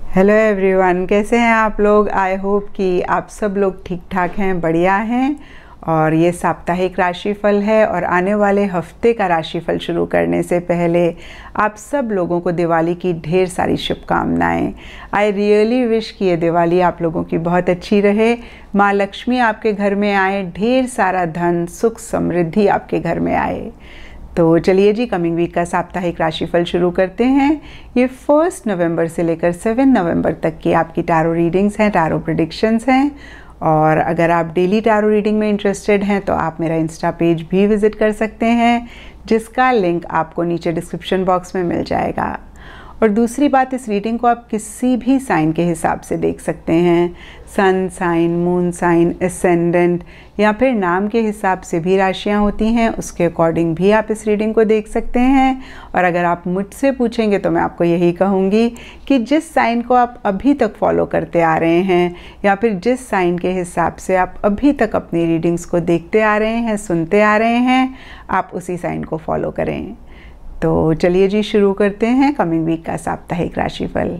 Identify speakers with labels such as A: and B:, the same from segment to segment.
A: Hello everyone, कैसे हैं आप लोग। आई होप कि आप सब लोग ठीक ठाक हैं, बढ़िया हैं। और ये साप्ताहिक राशिफल है और आने वाले हफ्ते का राशिफल शुरू करने से पहले आप सब लोगों को दिवाली की ढेर सारी शुभकामनाएं। आई रियली विश कि ये दिवाली आप लोगों की बहुत अच्छी रहे। माँ लक्ष्मी आपके घर में आए, ढेर सारा धन सुख समृद्धि आपके घर में आए। तो चलिए जी, कमिंग वीक का साप्ताहिक राशिफल शुरू करते हैं। ये 1 नवंबर से लेकर 7 नवंबर तक की आपकी टैरो रीडिंग्स हैं, टैरो प्रेडिक्शंस हैं। और अगर आप डेली टैरो रीडिंग में इंटरेस्टेड हैं तो आप मेरा इंस्टा पेज भी विज़िट कर सकते हैं, जिसका लिंक आपको नीचे डिस्क्रिप्शन बॉक्स में मिल जाएगा। और दूसरी बात, इस रीडिंग को आप किसी भी साइन के हिसाब से देख सकते हैं। Sun sign, moon sign, ascendant या फिर नाम के हिसाब से भी राशियां होती हैं, उसके अकॉर्डिंग भी आप इस रीडिंग को देख सकते हैं। और अगर आप मुझसे पूछेंगे तो मैं आपको यही कहूँगी कि जिस साइन को आप अभी तक फॉलो करते आ रहे हैं या फिर जिस साइन के हिसाब से आप अभी तक अपनी रीडिंग्स को देखते आ रहे हैं, सुनते आ रहे हैं, आप उसी साइन को फॉलो करें। तो चलिए जी, शुरू करते हैं कमिंग वीक का साप्ताहिक राशिफल।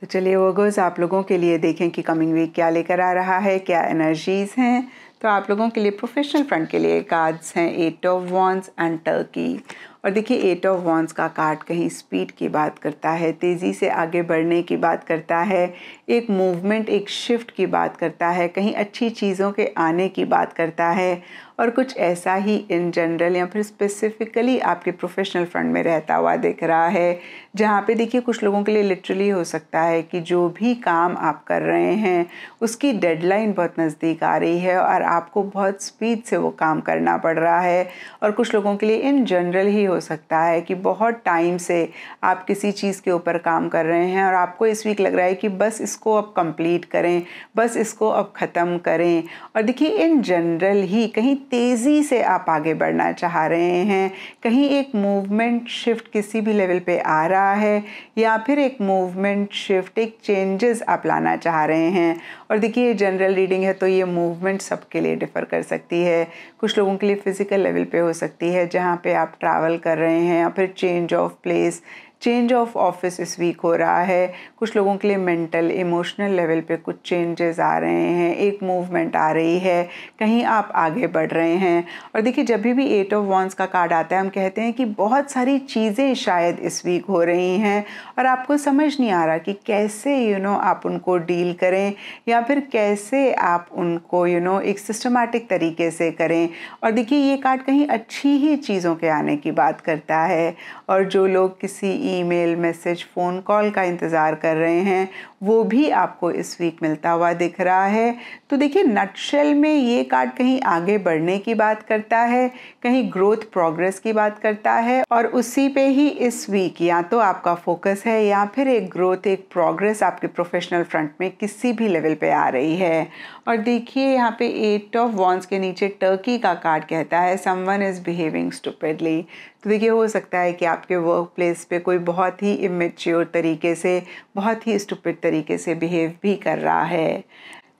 A: तो चलिए वर्गोस, आप लोगों के लिए देखें कि कमिंग वीक क्या लेकर आ रहा है, क्या एनर्जीज हैं। तो आप लोगों के लिए प्रोफेशनल फ्रंट के लिए कार्ड्स हैं 8 ऑफ वॉन्ड्स एंड टर्की। और देखिए 8 ऑफ वॉन्ड्स का कार्ड कहीं स्पीड की बात करता है, तेज़ी से आगे बढ़ने की बात करता है, एक मूवमेंट, एक शिफ्ट की बात करता है, कहीं अच्छी चीज़ों के आने की बात करता है। और कुछ ऐसा ही इन जनरल या फिर स्पेसिफिकली आपके प्रोफेशनल फ्रंट में रहता हुआ दिख रहा है, जहाँ पे देखिए कुछ लोगों के लिए लिटरली हो सकता है कि जो भी काम आप कर रहे हैं उसकी डेडलाइन बहुत नज़दीक आ रही है और आपको बहुत स्पीड से वो काम करना पड़ रहा है। और कुछ लोगों के लिए इन जनरल ही हो सकता है कि बहुत टाइम से आप किसी चीज़ के ऊपर काम कर रहे हैं और आपको इस वीक लग रहा है कि बस इसको अब कंप्लीट करें, बस इसको अब ख़त्म करें। और देखिए इन जनरल ही कहीं तेज़ी से आप आगे बढ़ना चाह रहे हैं, कहीं एक मूवमेंट शिफ्ट किसी भी लेवल पे आ रहा है या फिर एक मूवमेंट शिफ्ट, एक चेंजेस आप लाना चाह रहे हैं। और देखिए जनरल रीडिंग है तो ये मूवमेंट सबके लिए डिफ़र कर सकती है। कुछ लोगों के लिए फ़िज़िकल लेवल पे हो सकती है, जहाँ पे आप ट्रैवल कर रहे हैं या फिर change of place, change of office इस वीक हो रहा है। कुछ लोगों के लिए मेंटल इमोशनल लेवल पे कुछ चेंजेस आ रहे हैं, एक मूवमेंट आ रही है, कहीं आप आगे बढ़ रहे हैं। और देखिए जब भी 8 ऑफ वॉन्ड्स का कार्ड आता है हम कहते हैं कि बहुत सारी चीज़ें शायद इस वीक हो रही हैं और आपको समझ नहीं आ रहा कि कैसे आप उनको डील करें या फिर कैसे आप उनको एक सिस्टमैटिक तरीके से करें। और देखिए ये कार्ड कहीं अच्छी ही चीज़ों के आने की बात करता है। और जो लोग किसी ईमेल, मैसेज, फ़ोन कॉल का इंतज़ार कर रहे हैं वो भी आपको इस वीक मिलता हुआ दिख रहा है। तो देखिए नटशेल में ये कार्ड कहीं आगे बढ़ने की बात करता है, कहीं ग्रोथ प्रोग्रेस की बात करता है और उसी पे ही इस वीक या तो आपका फोकस है या फिर एक ग्रोथ, एक प्रोग्रेस आपके प्रोफेशनल फ्रंट में किसी भी लेवल पे आ रही है। और देखिए यहाँ पे 8 ऑफ वॉन्ड्स के नीचे टर्की का कार्ड कहता है समवन इज़ बिहेविंग स्टूपिडली। तो देखिए हो सकता है कि आपके वर्क प्लेस पे कोई बहुत ही इमेच्योर तरीके से, बहुत ही स्टूपिड तरीके से बिहेव भी कर रहा है।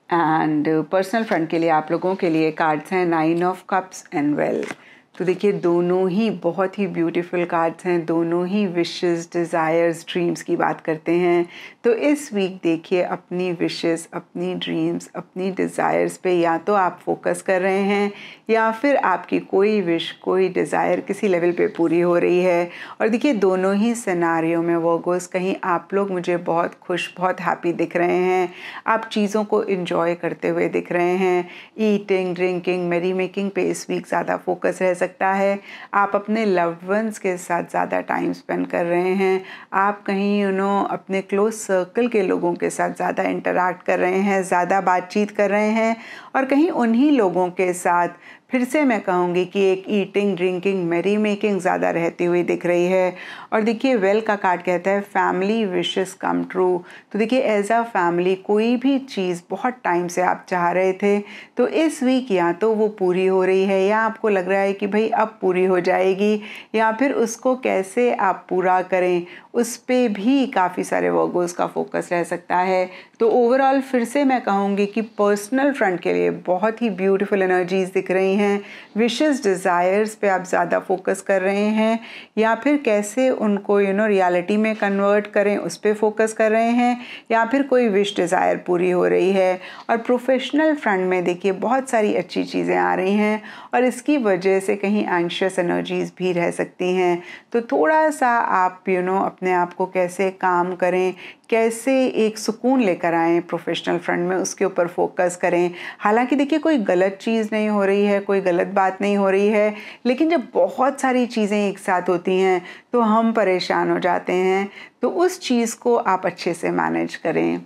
A: एंड पर्सनल फ्रंट के लिए आप लोगों के लिए कार्ड्स हैं 9 ऑफ कप्स एंड वेल्थ। तो देखिए दोनों ही बहुत ही ब्यूटीफुल कार्ड्स हैं, दोनों ही विशेस, डिज़ायर्स, ड्रीम्स की बात करते हैं। तो इस वीक देखिए अपनी विशेस, अपनी ड्रीम्स, अपनी डिज़ायर्स पे या तो आप फोकस कर रहे हैं या फिर आपकी कोई विश, कोई डिज़ायर किसी लेवल पे पूरी हो रही है। और देखिए दोनों ही सिनारियों में वर्गोस कहीं आप लोग मुझे बहुत खुश, बहुत हैप्पी दिख रहे हैं, आप चीज़ों को इंजॉय करते हुए दिख रहे हैं। ईटिंग, ड्रिंकिंग, मैरी मेकिंग पे इस वीक ज़्यादा फोकस रह सकता है। आप अपने लव्ड वंस के साथ ज़्यादा टाइम स्पेंड कर रहे हैं, आप कहीं अपने क्लोज सर्कल के लोगों के साथ ज़्यादा इंटरैक्ट कर रहे हैं, ज़्यादा बातचीत कर रहे हैं और कहीं उन्हीं लोगों के साथ फिर से मैं कहूँगी कि एक ईटिंग, ड्रिंकिंग, मैरी मेकिंग ज़्यादा रहती हुई दिख रही है। और देखिए वेल का कार्ड कहता है फैमिली विशेस कम ट्रू। तो देखिए एज अ फैमिली कोई भी चीज़ बहुत टाइम से आप चाह रहे थे तो इस वीक या तो वो पूरी हो रही है या आपको लग रहा है कि भाई अब पूरी हो जाएगी, या फिर उसको कैसे आप पूरा करें उस पे भी काफ़ी सारे वर्गोस का फोकस रह सकता है। तो ओवरऑल फिर से मैं कहूँगी कि पर्सनल फ्रंट के लिए बहुत ही ब्यूटीफुल एनर्जीज दिख रही हैं, विशेस डिज़ायर्स पे आप ज़्यादा फोकस कर रहे हैं, या फिर कैसे उनको रियलिटी में कन्वर्ट करें उस पर फोकस कर रहे हैं, या फिर कोई विश डिज़ायर पूरी हो रही है। और प्रोफेशनल फ्रंट में देखिए बहुत सारी अच्छी चीज़ें आ रही हैं और इसकी वजह से कहीं एंग्शियस एनर्जीज भी रह सकती हैं। तो थोड़ा सा आप अपने आप को कैसे काम करें, कैसे एक सुकून लेकर आएँ प्रोफेशनल फ्रंट में, उसके ऊपर फोकस करें। हालांकि देखिए कोई गलत चीज़ नहीं हो रही है, कोई गलत बात नहीं हो रही है, लेकिन जब बहुत सारी चीज़ें एक साथ होती हैं तो हम परेशान हो जाते हैं। तो उस चीज़ को आप अच्छे से मैनेज करें।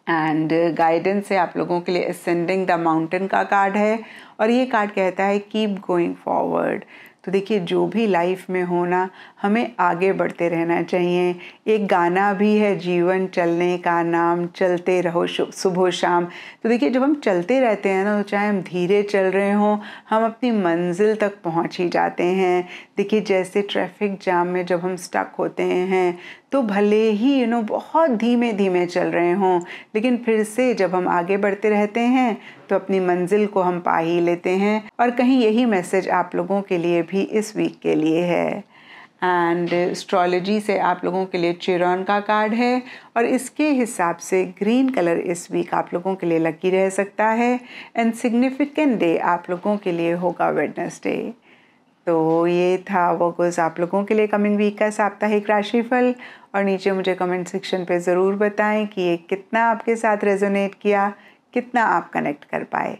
A: एंड गाइडेंस से आप लोगों के लिए असेंडिंग द माउंटेन का कार्ड है और ये कार्ड कहता है कीप गोइंग फॉरवर्ड। तो देखिए जो भी लाइफ में हो ना, हमें आगे बढ़ते रहना चाहिए। एक गाना भी है, जीवन चलने का नाम, चलते रहो सुबह शाम। तो देखिए जब हम चलते रहते हैं ना, तो चाहे हम धीरे चल रहे हों, हम अपनी मंजिल तक पहुंच ही जाते हैं। देखिए जैसे ट्रैफिक जाम में जब हम स्टक होते हैं तो भले ही बहुत धीमे धीमे चल रहे हों, लेकिन फिर से जब हम आगे बढ़ते रहते हैं तो अपनी मंजिल को हम पा ही लेते हैं। और कहीं यही मैसेज आप लोगों के लिए भी इस वीक के लिए है। एंड एस्ट्रोलॉजी से आप लोगों के लिए चिरॉन का कार्ड है और इसके हिसाब से ग्रीन कलर इस वीक आप लोगों के लिए लकी रह सकता है। एंड सिग्निफिकेंट डे आप लोगों के लिए होगा वेडनेसडे। तो ये था वो कुछ आप लोगों के लिए कमिंग वीक का साप्ताहिक राशिफल। और नीचे मुझे कमेंट सेक्शन पे ज़रूर बताएं कि ये कितना आपके साथ रेजोनेट किया, कितना आप कनेक्ट कर पाए।